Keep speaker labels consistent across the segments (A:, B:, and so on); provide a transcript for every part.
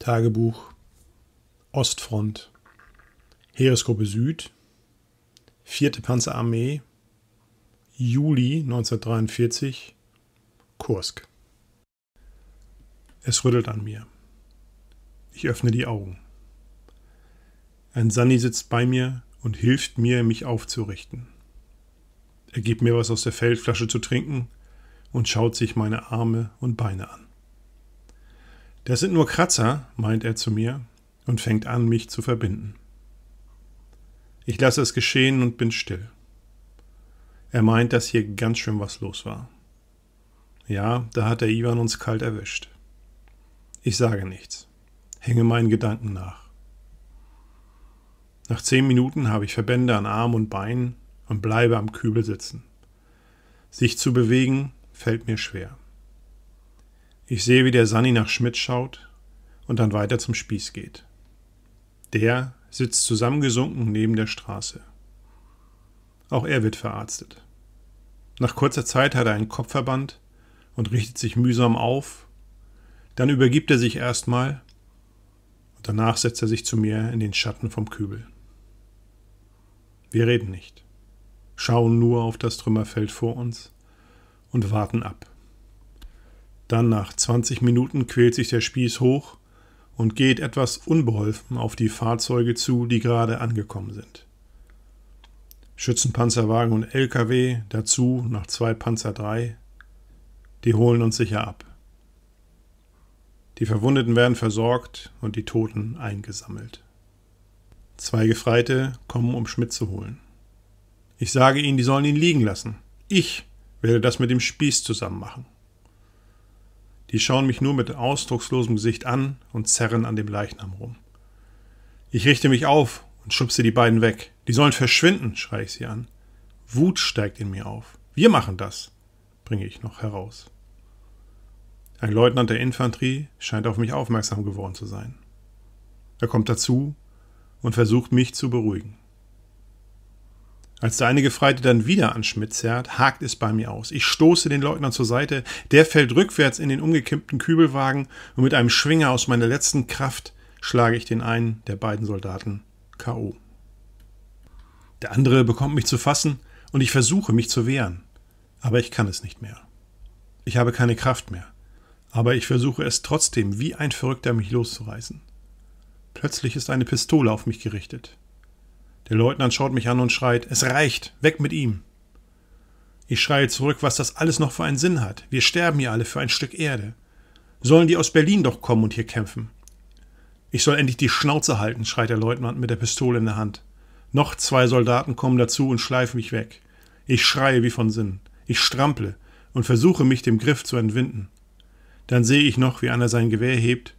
A: Tagebuch Ostfront, Heeresgruppe Süd, 4. Panzerarmee, Juli 1943, Kursk. Es rüttelt an mir. Ich öffne die Augen. Ein Sanni sitzt bei mir und hilft mir, mich aufzurichten. Er gibt mir was aus der Feldflasche zu trinken und schaut sich meine Arme und Beine an. Das sind nur Kratzer, meint er zu mir und fängt an, mich zu verbinden. Ich lasse es geschehen und bin still. Er meint, dass hier ganz schön was los war. Ja, da hat der Iwan uns kalt erwischt. Ich sage nichts, hänge meinen Gedanken nach. Nach 10 Minuten habe ich Verbände an Arm und Beinen und bleibe am Kübel sitzen. Sich zu bewegen fällt mir schwer. Ich sehe, wie der Sanni nach Schmidt schaut und dann weiter zum Spieß geht. Der sitzt zusammengesunken neben der Straße. Auch er wird verarztet. Nach kurzer Zeit hat er einen Kopfverband und richtet sich mühsam auf. Dann übergibt er sich erstmal und danach setzt er sich zu mir in den Schatten vom Kübel. Wir reden nicht, schauen nur auf das Trümmerfeld vor uns und warten ab. Dann nach 20 Minuten quält sich der Spieß hoch und geht etwas unbeholfen auf die Fahrzeuge zu, die gerade angekommen sind. Schützenpanzerwagen und LKW, dazu noch 2 Panzer III, die holen uns sicher ab. Die Verwundeten werden versorgt und die Toten eingesammelt. 2 Gefreite kommen, um Schmidt zu holen. Ich sage ihnen, die sollen ihn liegen lassen. Ich werde das mit dem Spieß zusammen machen. Die schauen mich nur mit ausdruckslosem Gesicht an und zerren an dem Leichnam rum. Ich richte mich auf und schubse die beiden weg. Die sollen verschwinden, schreie ich sie an. Wut steigt in mir auf. Wir machen das, bringe ich noch heraus. Ein Leutnant der Infanterie scheint auf mich aufmerksam geworden zu sein. Er kommt dazu und versucht, mich zu beruhigen. Als der eine Gefreite dann wieder an Schmidt zerrt, hakt es bei mir aus. Ich stoße den Leutnant zur Seite, der fällt rückwärts in den umgekippten Kübelwagen und mit einem Schwinger aus meiner letzten Kraft schlage ich den einen der beiden Soldaten K.O. Der andere bekommt mich zu fassen und ich versuche, mich zu wehren. Aber ich kann es nicht mehr. Ich habe keine Kraft mehr. Aber ich versuche es trotzdem, wie ein Verrückter, mich loszureißen. Plötzlich ist eine Pistole auf mich gerichtet. Der Leutnant schaut mich an und schreit, es reicht, weg mit ihm. Ich schreie zurück, was das alles noch für einen Sinn hat. Wir sterben hier alle für ein Stück Erde. Sollen die aus Berlin doch kommen und hier kämpfen? Ich soll endlich die Schnauze halten, schreit der Leutnant mit der Pistole in der Hand. Noch 2 Soldaten kommen dazu und schleifen mich weg. Ich schreie wie von Sinnen. Ich strample und versuche, mich dem Griff zu entwinden. Dann sehe ich noch, wie einer sein Gewehr hebt,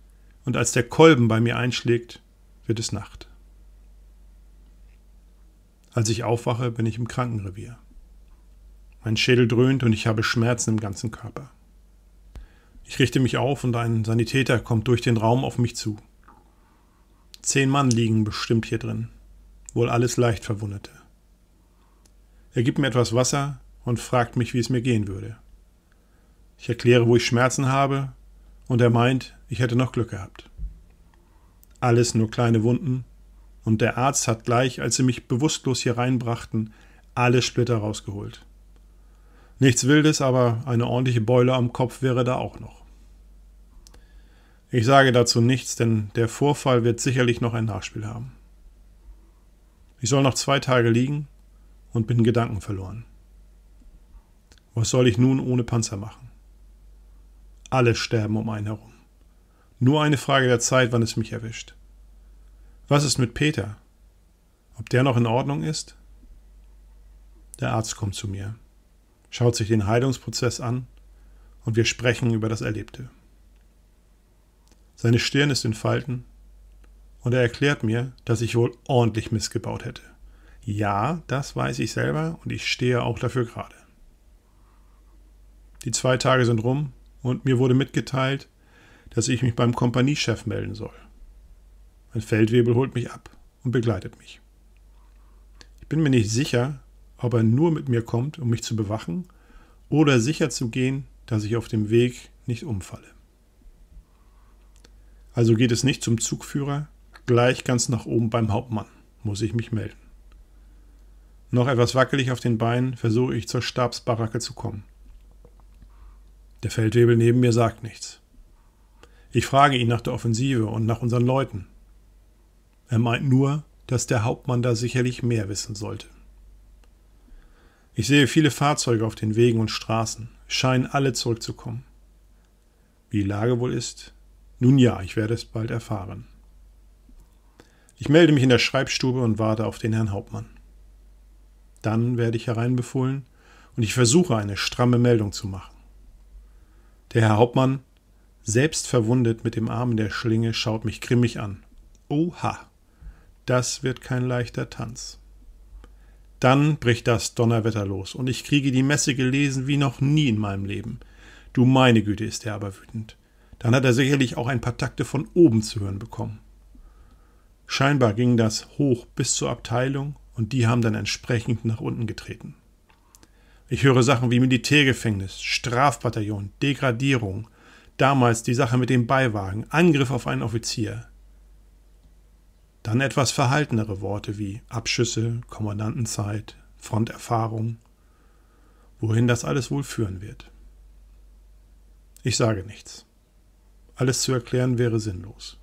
A: und als der Kolben bei mir einschlägt, wird es Nacht. Als ich aufwache, bin ich im Krankenrevier. Mein Schädel dröhnt und ich habe Schmerzen im ganzen Körper. Ich richte mich auf und ein Sanitäter kommt durch den Raum auf mich zu. 10 Mann liegen bestimmt hier drin, wohl alles leicht Verwundete. Er gibt mir etwas Wasser und fragt mich, wie es mir gehen würde. Ich erkläre, wo ich Schmerzen habe, und er meint, ich hätte noch Glück gehabt. Alles nur kleine Wunden, und der Arzt hat gleich, als sie mich bewusstlos hier reinbrachten, alle Splitter rausgeholt. Nichts Wildes, aber eine ordentliche Beule am Kopf wäre da auch noch. Ich sage dazu nichts, denn der Vorfall wird sicherlich noch ein Nachspiel haben. Ich soll noch 2 Tage liegen und bin gedankenverloren. Was soll ich nun ohne Panzer machen? Alle sterben um einen herum. Nur eine Frage der Zeit, wann es mich erwischt. Was ist mit Peter? Ob der noch in Ordnung ist? Der Arzt kommt zu mir, schaut sich den Heilungsprozess an und wir sprechen über das Erlebte. Seine Stirn ist in Falten und er erklärt mir, dass ich wohl ordentlich Mist gebaut hätte. Ja, das weiß ich selber und ich stehe auch dafür gerade. Die 2 Tage sind rum und mir wurde mitgeteilt, dass ich mich beim Kompaniechef melden soll. Ein Feldwebel holt mich ab und begleitet mich. Ich bin mir nicht sicher, ob er nur mit mir kommt, um mich zu bewachen, oder sicher zu gehen, dass ich auf dem Weg nicht umfalle. Also geht es nicht zum Zugführer, gleich ganz nach oben beim Hauptmann, muss ich mich melden. Noch etwas wackelig auf den Beinen versuche ich zur Stabsbaracke zu kommen. Der Feldwebel neben mir sagt nichts. Ich frage ihn nach der Offensive und nach unseren Leuten. Er meint nur, dass der Hauptmann da sicherlich mehr wissen sollte. Ich sehe viele Fahrzeuge auf den Wegen und Straßen, scheinen alle zurückzukommen. Wie die Lage wohl ist? Nun ja, ich werde es bald erfahren. Ich melde mich in der Schreibstube und warte auf den Herrn Hauptmann. Dann werde ich hereinbefohlen und ich versuche, eine stramme Meldung zu machen. Der Herr Hauptmann, selbst verwundet mit dem Arm in der Schlinge, schaut mich grimmig an. Oha, das wird kein leichter Tanz. Dann bricht das Donnerwetter los und ich kriege die Messe gelesen wie noch nie in meinem Leben. Du meine Güte, ist er aber wütend. Dann hat er sicherlich auch ein paar Takte von oben zu hören bekommen. Scheinbar ging das hoch bis zur Abteilung und die haben dann entsprechend nach unten getreten. Ich höre Sachen wie Militärgefängnis, Strafbataillon, Degradierung, damals die Sache mit dem Beiwagen, Angriff auf einen Offizier. Dann etwas verhaltenere Worte wie Abschüsse, Kommandantenzeit, Fronterfahrung. Wohin das alles wohl führen wird. Ich sage nichts. Alles zu erklären wäre sinnlos.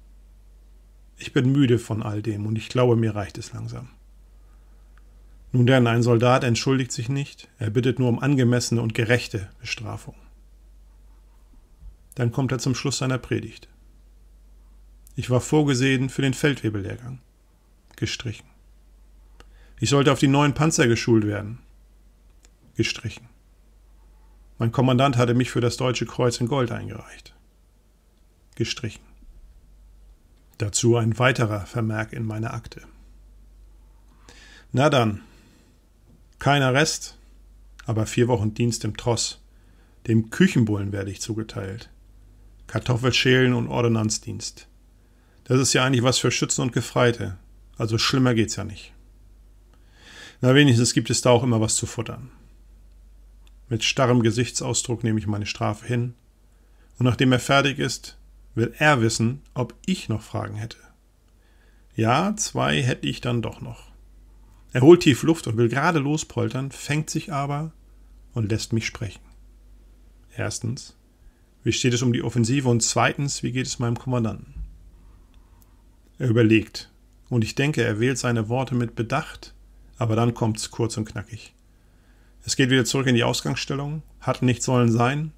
A: Ich bin müde von all dem und ich glaube, mir reicht es langsam. Nun denn, ein Soldat entschuldigt sich nicht, er bittet nur um angemessene und gerechte Bestrafung. Dann kommt er zum Schluss seiner Predigt. Ich war vorgesehen für den Feldwebellehrgang. Gestrichen. Ich sollte auf die neuen Panzer geschult werden. Gestrichen. Mein Kommandant hatte mich für das Deutsche Kreuz in Gold eingereicht. Gestrichen. Dazu ein weiterer Vermerk in meiner Akte. Na dann, kein Arrest, aber 4 Wochen Dienst im Tross. Dem Küchenbullen werde ich zugeteilt. Kartoffelschälen und Ordonnanzdienst. Das ist ja eigentlich was für Schützen und Gefreite, also schlimmer geht's ja nicht. Na, wenigstens gibt es da auch immer was zu futtern. Mit starrem Gesichtsausdruck nehme ich meine Strafe hin, und nachdem er fertig ist, will er wissen, ob ich noch Fragen hätte. Ja, 2 hätte ich dann doch noch. Er holt tief Luft und will gerade lospoltern, fängt sich aber und lässt mich sprechen. Erstens, wie steht es um die Offensive? Und zweitens, wie geht es meinem Kommandanten? Er überlegt, und ich denke, er wählt seine Worte mit Bedacht, aber dann kommt's kurz und knackig. Es geht wieder zurück in die Ausgangsstellung, hat nicht sollen sein,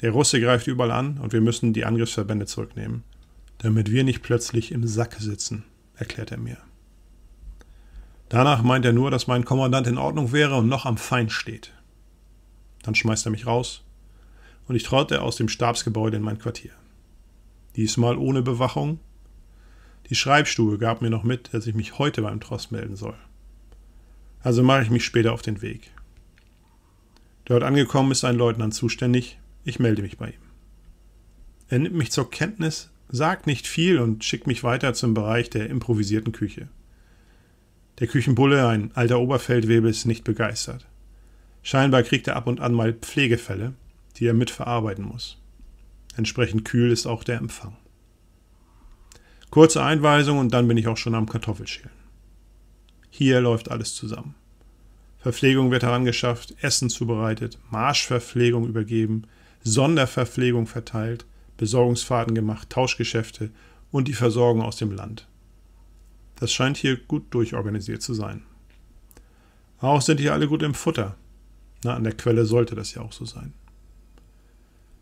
A: der Russe greift überall an und wir müssen die Angriffsverbände zurücknehmen, damit wir nicht plötzlich im Sack sitzen, erklärt er mir. Danach meint er nur, dass mein Kommandant in Ordnung wäre und noch am Feind steht. Dann schmeißt er mich raus und ich trotte aus dem Stabsgebäude in mein Quartier. Diesmal ohne Bewachung. Die Schreibstube gab mir noch mit, dass ich mich heute beim Tross melden soll. Also mache ich mich später auf den Weg. Dort angekommen ist ein Leutnant zuständig. Ich melde mich bei ihm. Er nimmt mich zur Kenntnis, sagt nicht viel und schickt mich weiter zum Bereich der improvisierten Küche. Der Küchenbulle, ein alter Oberfeldwebel, ist nicht begeistert. Scheinbar kriegt er ab und an mal Pflegefälle, die er mitverarbeiten muss. Entsprechend kühl ist auch der Empfang. Kurze Einweisung und dann bin ich auch schon am Kartoffelschälen. Hier läuft alles zusammen. Verpflegung wird herangeschafft, Essen zubereitet, Marschverpflegung übergeben, Sonderverpflegung verteilt, Besorgungsfahrten gemacht, Tauschgeschäfte und die Versorgung aus dem Land. Das scheint hier gut durchorganisiert zu sein. Auch sind hier alle gut im Futter. Na, an der Quelle sollte das ja auch so sein.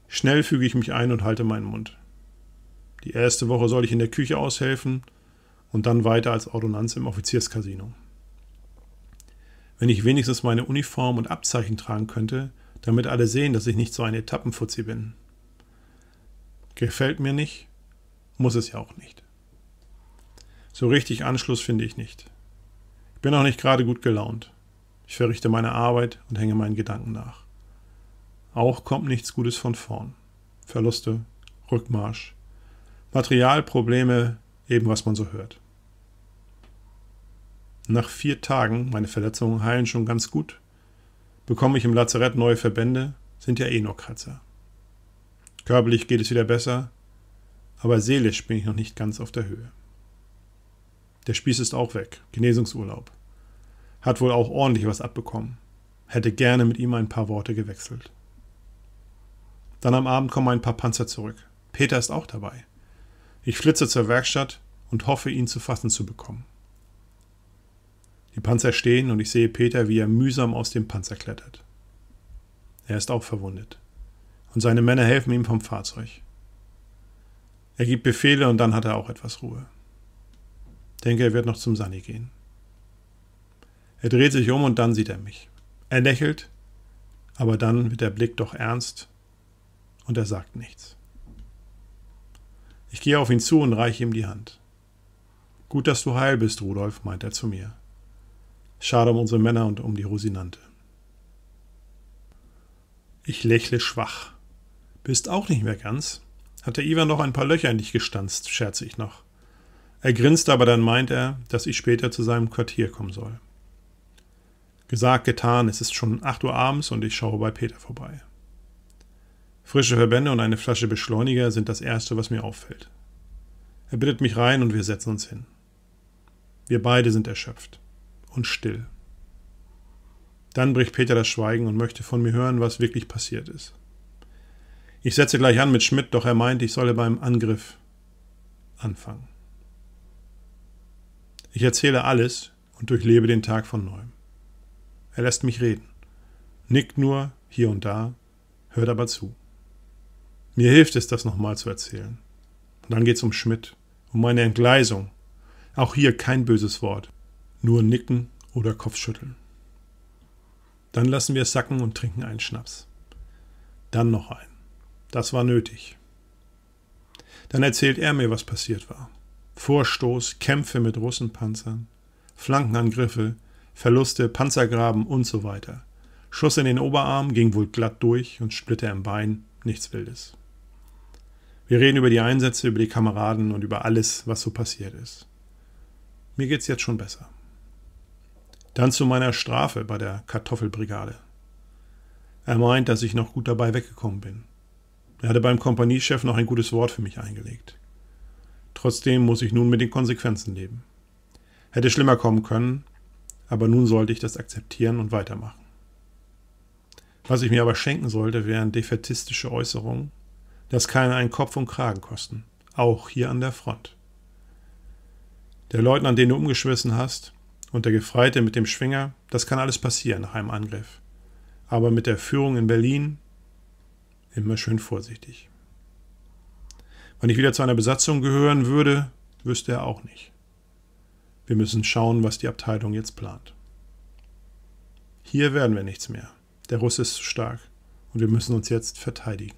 A: Schnell füge ich mich ein und halte meinen Mund. Die erste Woche soll ich in der Küche aushelfen und dann weiter als Ordonnanz im Offizierscasino. Wenn ich wenigstens meine Uniform und Abzeichen tragen könnte, damit alle sehen, dass ich nicht so ein Etappenfuzzi bin. Gefällt mir nicht, muss es ja auch nicht. So richtig Anschluss finde ich nicht. Ich bin auch nicht gerade gut gelaunt. Ich verrichte meine Arbeit und hänge meinen Gedanken nach. Auch kommt nichts Gutes von vorn. Verluste, Rückmarsch, Materialprobleme, eben was man so hört. Nach 4 Tagen, meine Verletzungen heilen schon ganz gut, bekomme ich im Lazarett neue Verbände, sind ja eh nur Kratzer. Körperlich geht es wieder besser, aber seelisch bin ich noch nicht ganz auf der Höhe. Der Spieß ist auch weg, Genesungsurlaub. Hat wohl auch ordentlich was abbekommen. Hätte gerne mit ihm ein paar Worte gewechselt. Dann am Abend kommen ein paar Panzer zurück. Peter ist auch dabei. Ich flitze zur Werkstatt und hoffe, ihn zu fassen zu bekommen. Die Panzer stehen und ich sehe Peter, wie er mühsam aus dem Panzer klettert. Er ist auch verwundet. Und seine Männer helfen ihm vom Fahrzeug. Er gibt Befehle und dann hat er auch etwas Ruhe. Denke, er wird noch zum Sanni gehen. Er dreht sich um und dann sieht er mich. Er lächelt, aber dann wird der Blick doch ernst und er sagt nichts. Ich gehe auf ihn zu und reiche ihm die Hand. Gut, dass du heil bist, Rudolf, meint er zu mir. Schade um unsere Männer und um die Rosinante. Ich lächle schwach. Bist auch nicht mehr ganz? Hat der Ivan noch ein paar Löcher in dich gestanzt, scherze ich noch. Er grinst, aber dann meint er, dass ich später zu seinem Quartier kommen soll. Gesagt, getan, es ist schon 8 Uhr abends und ich schaue bei Peter vorbei. Frische Verbände und eine Flasche Beschleuniger sind das Erste, was mir auffällt. Er bittet mich rein und wir setzen uns hin. Wir beide sind erschöpft und still. Dann bricht Peter das Schweigen und möchte von mir hören, was wirklich passiert ist. Ich setze gleich an mit Schmidt, doch er meint, ich solle beim Angriff anfangen. Ich erzähle alles und durchlebe den Tag von neuem. Er lässt mich reden, nickt nur hier und da, hört aber zu. Mir hilft es, das nochmal zu erzählen. Und dann geht's um Schmidt, um meine Entgleisung. Auch hier kein böses Wort, nur nicken oder Kopfschütteln. Dann lassen wir es sacken und trinken einen Schnaps. Dann noch einen. Das war nötig. Dann erzählt er mir, was passiert war. Vorstoß, Kämpfe mit Russenpanzern, Flankenangriffe, Verluste, Panzergraben und so weiter. Schuss in den Oberarm, ging wohl glatt durch und Splitter im Bein, nichts Wildes. Wir reden über die Einsätze, über die Kameraden und über alles, was so passiert ist. Mir geht's jetzt schon besser. Dann zu meiner Strafe bei der Kartoffelbrigade. Er meint, dass ich noch gut dabei weggekommen bin. Er hatte beim Kompaniechef noch ein gutes Wort für mich eingelegt. Trotzdem muss ich nun mit den Konsequenzen leben. Hätte schlimmer kommen können, aber nun sollte ich das akzeptieren und weitermachen. Was ich mir aber schenken sollte, wären defätistische Äußerungen. Das kann einen Kopf und Kragen kosten, auch hier an der Front. Der Leutnant, den du umgeschmissen hast, und der Gefreite mit dem Schwinger, das kann alles passieren nach einem Angriff. Aber mit der Führung in Berlin immer schön vorsichtig. Wenn ich wieder zu einer Besatzung gehören würde, wüsste er auch nicht. Wir müssen schauen, was die Abteilung jetzt plant. Hier werden wir nichts mehr. Der Russe ist zu stark und wir müssen uns jetzt verteidigen.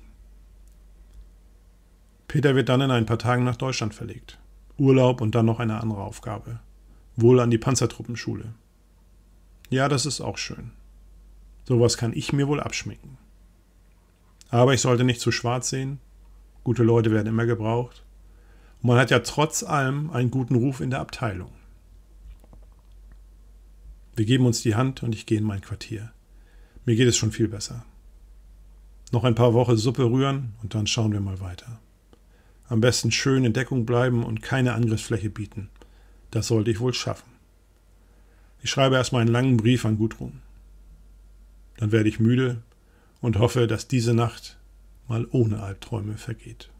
A: Peter wird dann in ein paar Tagen nach Deutschland verlegt. Urlaub und dann noch eine andere Aufgabe. Wohl an die Panzertruppenschule. Ja, das ist auch schön. Sowas kann ich mir wohl abschminken. Aber ich sollte nicht zu schwarz sehen. Gute Leute werden immer gebraucht. Und man hat ja trotz allem einen guten Ruf in der Abteilung. Wir geben uns die Hand und ich gehe in mein Quartier. Mir geht es schon viel besser. Noch ein paar Wochen Suppe rühren und dann schauen wir mal weiter. Am besten schön in Deckung bleiben und keine Angriffsfläche bieten. Das sollte ich wohl schaffen. Ich schreibe erstmal einen langen Brief an Gudrun. Dann werde ich müde und hoffe, dass diese Nacht mal ohne Albträume vergeht.